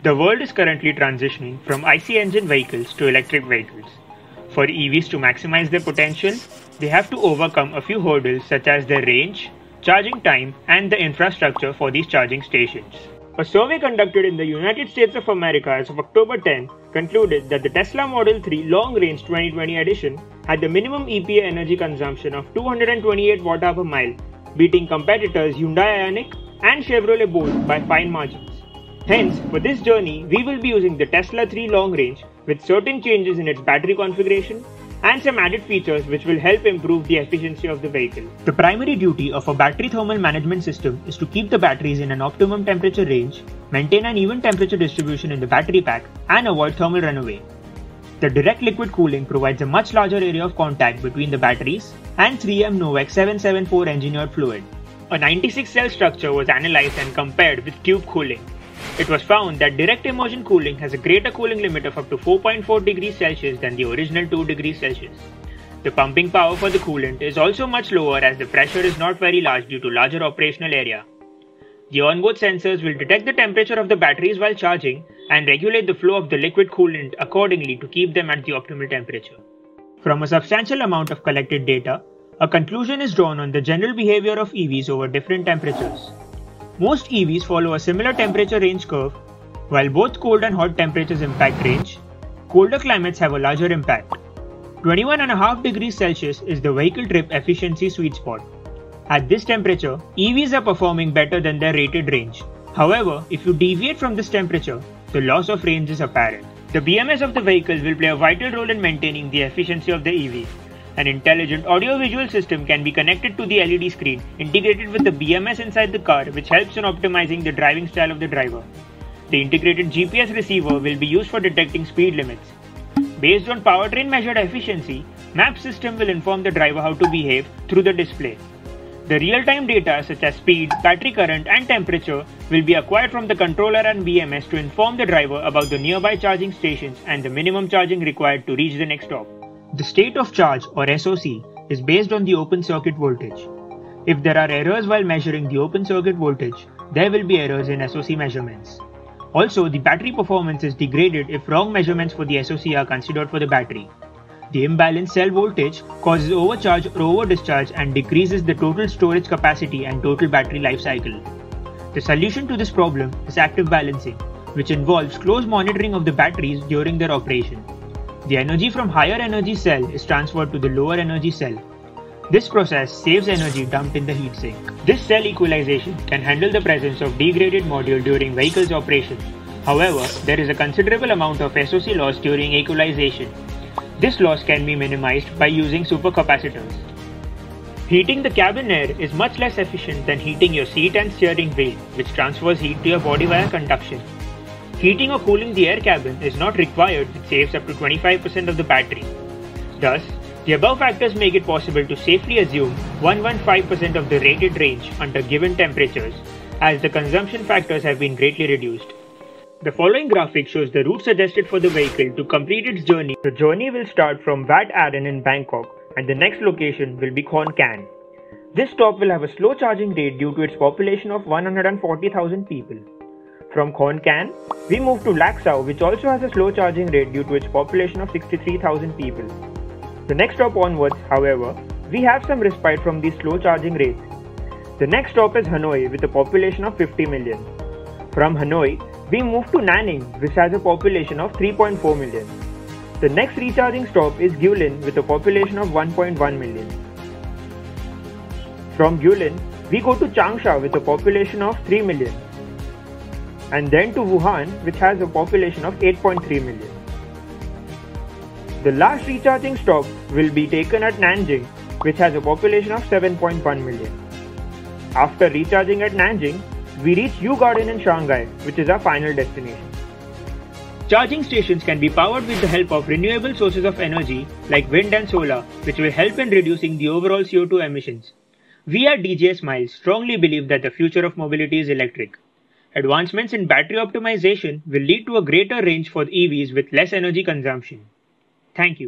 The world is currently transitioning from IC engine vehicles to electric vehicles. For EVs to maximize their potential, they have to overcome a few hurdles such as their range, charging time, and the infrastructure for these charging stations. A survey conducted in the United States of America as of October 10 concluded that the Tesla Model 3 Long Range 2020 edition had the minimum EPA energy consumption of 228 Wh per mile, beating competitors Hyundai Ioniq and Chevrolet Bolt by fine margins. Hence, for this journey, we will be using the Tesla 3 Long Range with certain changes in its battery configuration and some added features which will help improve the efficiency of the vehicle. The primary duty of a battery thermal management system is to keep the batteries in an optimum temperature range, maintain an even temperature distribution in the battery pack, and avoid thermal runaway. The direct liquid cooling provides a much larger area of contact between the batteries and 3M Novex 774 engineered fluid. A 96-cell structure was analyzed and compared with tube cooling. It was found that direct immersion cooling has a greater cooling limit of up to 4.4 degrees Celsius than the original 2 degrees Celsius. The pumping power for the coolant is also much lower as the pressure is not very large due to larger operational area. The onboard sensors will detect the temperature of the batteries while charging and regulate the flow of the liquid coolant accordingly to keep them at the optimal temperature. From a substantial amount of collected data, a conclusion is drawn on the general behavior of EVs over different temperatures. Most EVs follow a similar temperature range curve. While both cold and hot temperatures impact range, colder climates have a larger impact. 21.5 degrees Celsius is the vehicle trip efficiency sweet spot. At this temperature, EVs are performing better than their rated range. However, if you deviate from this temperature, the loss of range is apparent. The BMS of the vehicle will play a vital role in maintaining the efficiency of the EV. An intelligent audio-visual system can be connected to the LED screen integrated with the BMS inside the car, which helps in optimizing the driving style of the driver. The integrated GPS receiver will be used for detecting speed limits. Based on powertrain measured efficiency, map system will inform the driver how to behave through the display. The real-time data such as speed, battery current and temperature will be acquired from the controller and BMS to inform the driver about the nearby charging stations and the minimum charging required to reach the next stop. The state of charge or SOC is based on the open circuit voltage. If there are errors while measuring the open circuit voltage, there will be errors in SOC measurements. Also, the battery performance is degraded if wrong measurements for the SOC are considered for the battery. The imbalanced cell voltage causes overcharge or over-discharge and decreases the total storage capacity and total battery life cycle. The solution to this problem is active balancing, which involves close monitoring of the batteries during their operation. The energy from higher energy cell is transferred to the lower energy cell. This process saves energy dumped in the heatsink. This cell equalization can handle the presence of degraded module during vehicle's operation. However, there is a considerable amount of SOC loss during equalization. This loss can be minimized by using supercapacitors. Heating the cabin air is much less efficient than heating your seat and steering wheel, which transfers heat to your body via conduction. Heating or cooling the air cabin is not required, which saves up to 25% of the battery. Thus, the above factors make it possible to safely assume 115% of the rated range under given temperatures, as the consumption factors have been greatly reduced. The following graphic shows the route suggested for the vehicle to complete its journey. The journey will start from Wat Arun in Bangkok, and the next location will be Khon Kaen. This stop will have a slow charging rate due to its population of 140,000 people. From Khon Kaen, we move to Laksao, which also has a slow charging rate due to its population of 63,000 people. The next stop onwards, however, we have some respite from these slow charging rates. The next stop is Hanoi with a population of 50 million. From Hanoi, we move to Nanning, which has a population of 3.4 million. The next recharging stop is Guilin with a population of 1.1 million. From Guilin, we go to Changsha with a population of 3 million. And then to Wuhan, which has a population of 8.3 million. The last recharging stop will be taken at Nanjing, which has a population of 7.1 million. After recharging at Nanjing, we reach Yew Garden in Shanghai, which is our final destination. Charging stations can be powered with the help of renewable sources of energy like wind and solar, which will help in reducing the overall CO2 emissions. We at DJS Smiles strongly believe that the future of mobility is electric. Advancements in battery optimization will lead to a greater range for EVs with less energy consumption. Thank you.